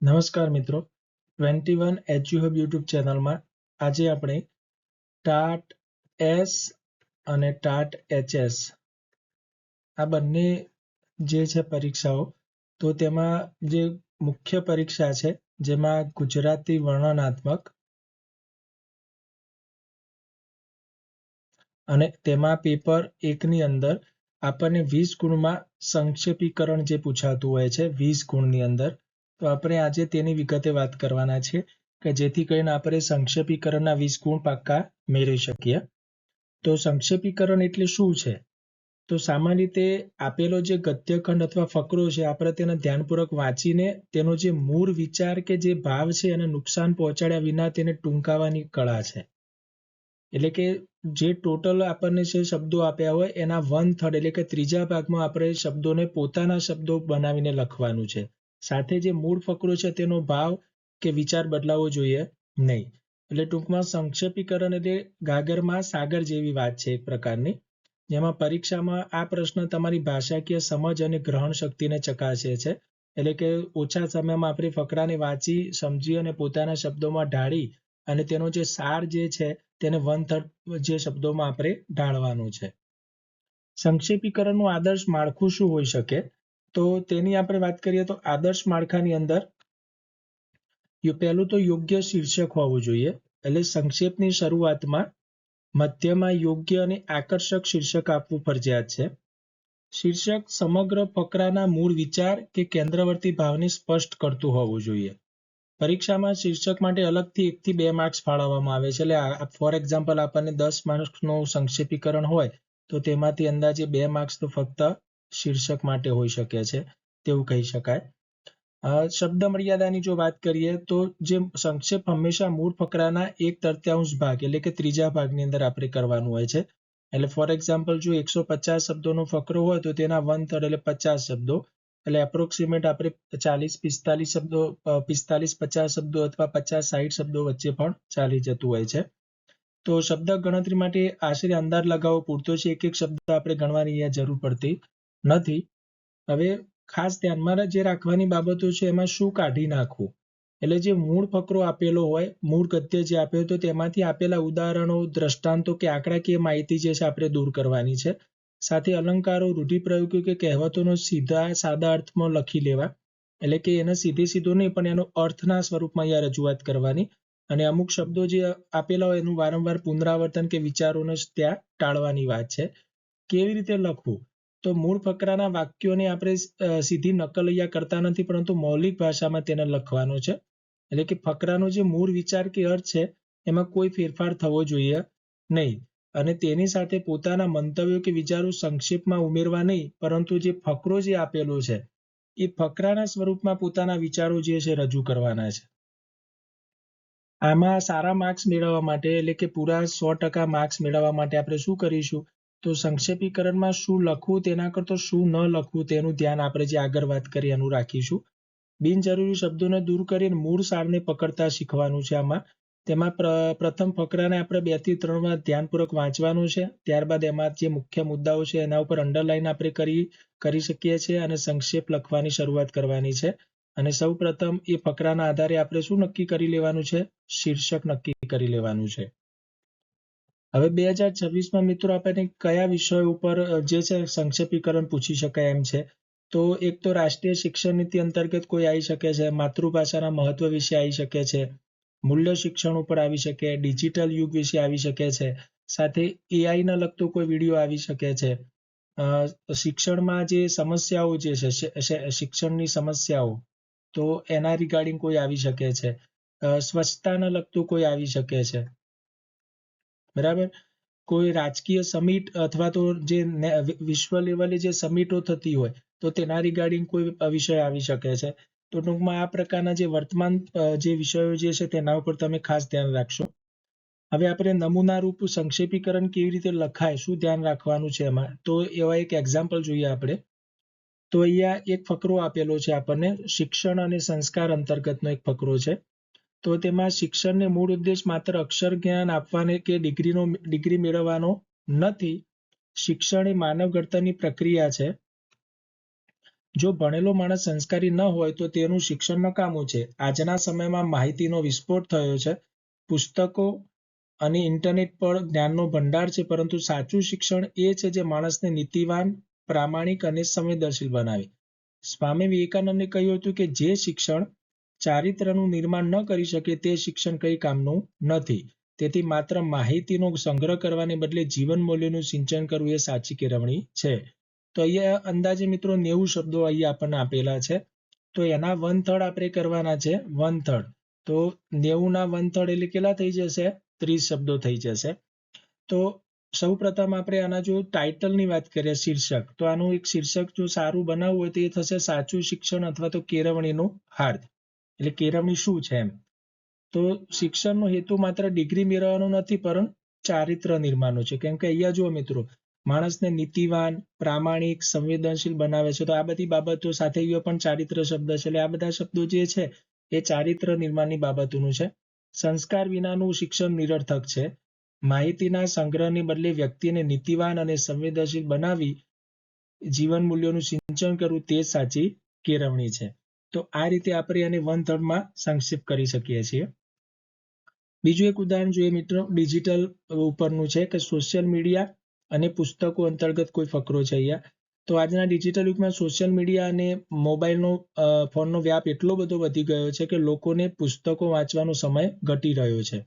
નમસ્કાર મિત્રો, 21 એજ્યુહબ યુટ્યુબ ચેનલમાં આજે આપણે ટાટ એસ અને ટાટ એચએસ આ બંને જે છે પરીક્ષાઓ, તો તેમાં જે મુખ્ય પરીક્ષા છે જેમાં ગુજરાતી વર્ણનાત્મક અને તેમાં પેપર 1 ની અંદર આપણને 20 ગુણમાં સંક્ષેપીકરણ જે પૂછાતું હોય છે 20 ગુણની અંદર, તો આપણે આજે તેની વિગતે વાત કરવાના છે કે જેથી કરીને આપણે સંક્ષેપીકરણના 20 ગુણ પાક્કા મેળવી શકીએ. તો સંક્ષેપીકરણ એટલે શું છે? તો સામાન્ય રીતે આપેલો જે ગદ્યખંડ અથવા ફકરો છે આપણે તેને ધ્યાનપૂર્વક વાંચીને તેનો જે મૂળ વિચાર કે જે ભાવ છે એને નુકસાન પહોંચાડ્યા વિના તેને ટૂંકાવાની કળા છે. એટલે કે જે ટોટલ આપણને જે શબ્દો આપ્યા હોય એના 1/3 એટલે કે ત્રીજા ભાગમાં આપણે શબ્દોને પોતાના શબ્દો બનાવીને લખવાનું છે. સાથે જે મૂળ ફકરો છે તેનો ભાવ કે વિચાર બદલાવવો જોઈએ નહીં. એટલે ટૂંકમાં સંક્ષેપીકરણ એટલે ગાગરમાં સાગર જેવી વાત છે એક પ્રકારની, જેમાં પરીક્ષામાં આ પ્રશ્ન તમારી ભાષાકીય સમજ અને ગ્રહણ શક્તિને ચકાસે છે. એટલે કે ઓછા સમયમાં આપણે ફકરાને વાંચી સમજી અને પોતાના શબ્દોમાં ઢાળી અને તેનો જે સાર જે છે તેને 1/3 જે શબ્દોમાં આપણે ઢાળવાનું છે. સંક્ષેપીકરણનું આદર્શ માળખું શું હોઈ શકે? તો તેની આપણે વાત કરીએ તો આદર્શ માળખાની અંદર પહેલું તો યોગ્ય શીર્ષક હોવું જોઈએ. એટલે સંક્ષેપની શરૂઆતમાં મધ્યમાં યોગ્ય અને આકર્ષક શીર્ષક આપવું ફરજિયાત છે. શીર્ષક સમગ્ર ફકરાના મૂળ વિચાર કે કેન્દ્રવર્તી ભાવને સ્પષ્ટ કરતું હોવું જોઈએ. પરીક્ષામાં શીર્ષક માટે અલગથી 1 થી 2 માર્ક્સ ફાળવવામાં આવે છે. એટલે ફોર એક્ઝામ્પલ આપણને 10 માર્ક્સનું સંક્ષેપીકરણ હોય તો તેમાંથી અંદાજે 2 માર્ક્સ તો ફક્ત શીર્ષક માટે હોઈ શકે છે તેવું કહી શકાય. શબ્દ મર્યાદાની જો વાત કરીએ તો જે સંક્ષેપ હંમેશા મૂળ ફકરાના 1/3 ભાગ એટલે કે ત્રીજા ભાગની અંદર આપણે કરવાનું હોય છે. એટલે ફોર એક્ઝામ્પલ જો 150 શબ્દોનો ફકરો હોય તો તેના 1/3 એટલે 50 શબ્દો, એટલે એપ્રોક્સિમેટ આપણે 40-45 શબ્દો 45-50 શબ્દો અથવા 50-60 શબ્દો વચ્ચે પણ ચાલી જતું હોય છે. તો શબ્દ ગણતરી માટે આશરે અંદાજ લગાવવો પૂરતો છે. એક શબ્દ આપણે ગણવાની જરૂર પડતી નથી. હવે ખાસ ધ્યાનમાં જે રાખવાની બાબતો છે એમાં શું કાઢી નાખવું, એટલે જે મૂળ ફકરો આપેલો હોય, મૂળ ગદ્ય જે આપ્યો તો તેમાંથી આપેલા ઉદાહરણો, દ્રષ્ટાંતો કે આંકડાકીય માહિતી જે છે આપણે દૂર કરવાની છે. સાથે અલંકારો, રૂઢિપ્રયોગો કે કહેવતોનો સાદા અર્થમાં લખી લેવા, એટલે કે એને સીધો નહીં પણ એનો અર્થના સ્વરૂપમાં અહીંયા રજૂઆત કરવાની. અને અમુક શબ્દો જે આપેલા હોય એનું વારંવાર પુનરાવર્તન કે વિચારોને ત્યાં ટાળવાની વાત છે. કેવી રીતે લખવું? તો મૂળ ફકરાના વાક્યોને આપણે સીધી નકલ અહીંયા કરતા નથી, પરંતુ મૌલિક ભાષામાં તેને લખવાનો છે. એટલે કે ફકરાનો જે મૂળ વિચાર કે અર્થ છે એમાં કોઈ ફેરફાર થવો જોઈએ નહીં. અને તેની સાથે પોતાના મંતવ્યો કે વિચારો સંક્ષેપમાં ઉમેરવા નહીં, પરંતુ જે ફકરો જે આપેલો છે એ ફકરાના સ્વરૂપમાં પોતાના વિચારો જે છે રજૂ કરવાના છે. આમાં સારા માર્ક્સ મેળવવા માટે, એટલે કે પૂરા 100% માર્ક્સ મેળવવા માટે આપણે શું કરીશું? તો સંક્ષેપીકરણમાં શું લખવું તેના કરતાં શું ન લખવું તેનું ધ્યાન આપણે જે આગળ વાત કરી એનું રાખીશું. બિનજરૂરી શબ્દોને દૂર કરીને મૂળ સારને પકડતા શીખવાનું છે. તેમાં પ્રથમ ફકરાને આપણે 2 થી 3 વાર ધ્યાનપૂર્વક વાંચવાનું છે. ત્યારબાદ એમાં જે મુખ્ય મુદ્દાઓ છે એના ઉપર અંડરલાઈન આપણે કરી શકીએ છીએ અને સંક્ષેપ લખવાની શરૂઆત કરવાની છે. અને સૌ પ્રથમ એ ફકરાના આધારે આપણે શું નક્કી કરી લેવાનું છે? શીર્ષક નક્કી કરી લેવાનું છે. હવે 2026માં મિત્રો આપણને કયા વિષયો ઉપર જે છે સંક્ષેપીકરણ પૂછી શકાય એમ છે? તો એક તો રાષ્ટ્રીય શિક્ષણ નીતિ અંતર્ગત કોઈ આવી શકે છે, માતૃભાષાના મહત્વ વિશે આવી શકે છે, મૂલ્ય શિક્ષણ ઉપર આવી શકે, ડિજિટલ યુગ વિશે આવી શકે છે, સાથે AI ને લગતો કોઈ વિડીયો આવી શકે છે. શિક્ષણમાં જે સમસ્યાઓ જે છે, શિક્ષણની સમસ્યાઓ, તો એના રિગાર્ડિંગ કોઈ આવી શકે છે. સ્વચ્છતાને લગતું કોઈ આવી શકે છે. બરાબર. કોઈ રાજકીય સમિટ અથવા તો જે વિશ્વ લેવલે જે સમિટો થતી હોય તો તેના રિગાર્ડિંગ કોઈ વિષય આવી શકે છે. તો ટૂંકમાં આ પ્રકારના જે વર્તમાન જે વિષયો જે છે તેના ઉપર તમે ખાસ ધ્યાન રાખશો. હવે આપણે નમૂના રૂપ સંક્ષેપીકરણ કેવી રીતે લખાય, શું ધ્યાન રાખવાનું છે એમાં, તો એવા એક એક્ઝામ્પલ જોઈએ આપણે. તો અહીંયા એક ફકરો આપેલો છે આપણને, શિક્ષણ અને સંસ્કાર અંતર્ગતનો એક ફકરો છે. તો તેમાં શિક્ષણને મૂળ ઉદ્દેશ માત્ર અક્ષર જ્ઞાન આપવાને કે ડિગ્રી મેળવવાનો નથી. શિક્ષણ એ માનવ ઘડતરની પ્રક્રિયા છે. જો ભણેલો માણસ સંસ્કારી ન હોય તો તેનું શિક્ષણ નકામું છે. આજના સમયમાં માહિતીનો વિસ્ફોટ થયો છે. પુસ્તકો અને ઇન્ટરનેટ પર જ્ઞાનનો ભંડાર છે, પરંતુ સાચું શિક્ષણ એ છે જે માણસને નીતિવાન, પ્રામાણિક અને સંવેદનશીલ બનાવે. સ્વામી વિવેકાનંદે કહ્યું હતું કે જે શિક્ષણ ચારિત્રનું નિર્માણ ન કરી શકે તે શિક્ષણ કઈ કામનું નથી. તેથી માત્ર માહિતીનો સંગ્રહ કરવાને બદલે જીવન મૂલ્યોનું સિંચન કરવું એ સાચી કેળવણી છે. તો અહીંયા અંદાજે મિત્રો 90 શબ્દો અહીંયા આપણને આપેલા છે. તો એના 1/3 આપણે કરવાના છે. 1/3 તો 90 ના 1/3 એટલે કેટલા થઈ જશે? 30 શબ્દો થઈ જશે. તો સૌ પ્રથમ આપણે આના જો ટાઇટલની વાત કરીએ, શીર્ષક, તો આનું એક શીર્ષક જો સારું બનાવવું હોય તો એ થશે સાચું શિક્ષણ અથવા તો કેળવણીનો હાર્દ. એટલે કેળવણી શું છે એમ. તો શિક્ષણનો હેતુ માત્ર ડિગ્રી મેળવવાનો નથી, પરંતુ ચારિત્ર નિર્માણનો છે. કેમ કે અહીંયા જુઓ મિત્રો, માણસને નીતિવાન, પ્રામાણિક, સંવેદનશીલ બનાવે છે. તો આ બધી બાબતો સાથે પણ ચારિત્ર શબ્દ છે. એટલે આ બધા શબ્દો જે છે એ ચારિત્ર નિર્માણની બાબતોનું છે. સંસ્કાર વિનાનું શિક્ષણ નિરર્થક છે. માહિતીના સંગ્રહને બદલે વ્યક્તિને નીતિવાન અને સંવેદનશીલ બનાવી જીવન મૂલ્યોનું સિંચન કરવું તે સાચી કેળવણી છે. તો આ રીતે આપણે આને 1/3 માં સંક્ષિપ્ત કરી શકીએ છીએ. બીજું એક ઉદાહરણ જોઈએ મિત્રો, ડિજિટલ ઉપરનું છે કે સોશિયલ મીડિયા અને પુસ્તકો અંતર્ગત કોઈ ફકરો છે અહીંયા. તો આજના ડિજિટલ યુગમાં સોશિયલ મીડિયા અને મોબાઈલનો ફોનનો વ્યાપ એટલો બધો વધી ગયો છે કે લોકોને પુસ્તકો વાંચવાનો સમય ઘટી રહ્યો છે.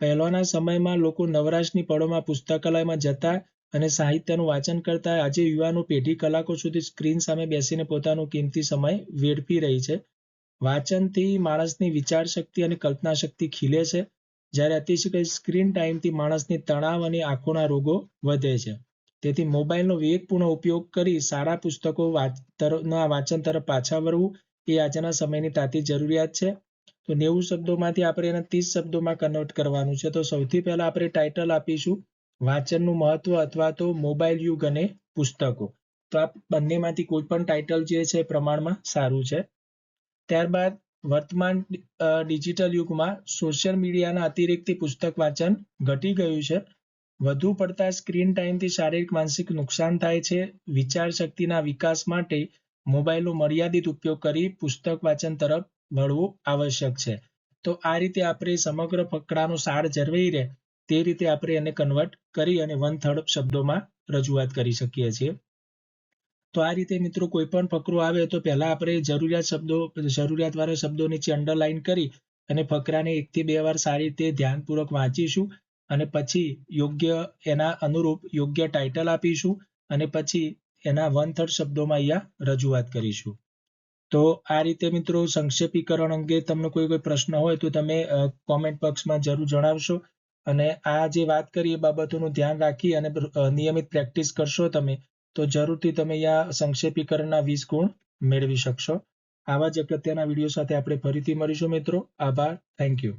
પહેલાના સમયમાં લોકો નવરાશની પળોમાં પુસ્તકાલયમાં જતા અને સાહિત્યનું વાંચન કરતા. આજે યુવાનો પેઢી કલાકો સુધી સ્ક્રીન સામે બેસીને પોતાનો કિંમતી સમય વેડફી રહી છે. વાંચનથી માણસની વિચાર શક્તિ અને કલ્પના શક્તિ ખીલે છે, જ્યારે અતિશય સ્ક્રીન ટાઈમથી માણસની તણાવ અને આંખોના રોગો વધે છે. તેથી મોબાઈલનો વિવેકપૂર્ણ ઉપયોગ કરી સારા પુસ્તકો વાંચન તરફ પાછા વળવું એ આજના સમયની તાતી જરૂરિયાત છે. તો 90 શબ્દોમાંથી આપણે એને 30 શબ્દોમાં કન્વર્ટ કરવાનું છે. તો સૌથી પહેલા આપણે ટાઇટલ આપીશું વાંચનનું મહત્વ અથવા તો મોબાઈલ યુગ અને પુસ્તકો. તો આ બંનેમાંથી કોઈ પણ ટાઇટલ જે છે એ પ્રમાણમાં સારું છે. ત્યારબાદ વર્તમાન ડિજિટલ યુગમાં સોશિયલ મીડિયાના અતિરેકથી પુસ્તક વાંચન ઘટી ગયું છે. વધુ પડતા સ્ક્રીન ટાઈમથી શારીરિક માનસિક નુકસાન થાય છે. વિચાર શક્તિના વિકાસ માટે મોબાઈલનો મર્યાદિત ઉપયોગ કરી પુસ્તક વાંચન તરફ વળવું આવશ્યક છે. તો આ રીતે આપણે સમગ્ર ફકરાનો સાર જળવાઈ રહે તે રીતે આપણે એને કન્વર્ટ કરી અને 1/3 શબ્દોમાં રજૂઆત કરી શકીએ છીએ. તો આ રીતે મિત્રો કોઈ પણ ફકરો આવે તો પહેલા આપણે જરૂરિયાતવાળા શબ્દો નીચે અંડરલાઈન કરી અને ફકરાને 1 થી 2 વાર સારી રીતે ધ્યાનપૂર્વક વાંચીશું અને પછી યોગ્ય એના અનુરૂપ યોગ્ય ટાઇટલ આપીશું અને પછી એના 1/3 શબ્દોમાં અહીંયા રજૂઆત કરીશું. તો આ રીતે મિત્રો સંક્ષેપીકરણ અંગે તમને કોઈ પ્રશ્ન હોય તો તમે કોમેન્ટ બોક્સમાં જરૂર જણાવશો. અને આ જે વાત કરી એ બાબતોનું ધ્યાન રાખી અને નિયમિત પ્રેક્ટિસ કરશો તમે તો જરૂરથી તમે અહીંયા સંક્ષેપીકરણના 20 ગુણ મેળવી શકશો. આવા જ અગત્યના વિડીયો સાથે આપણે ફરીથી મળીશું મિત્રો. આભાર. Thank you.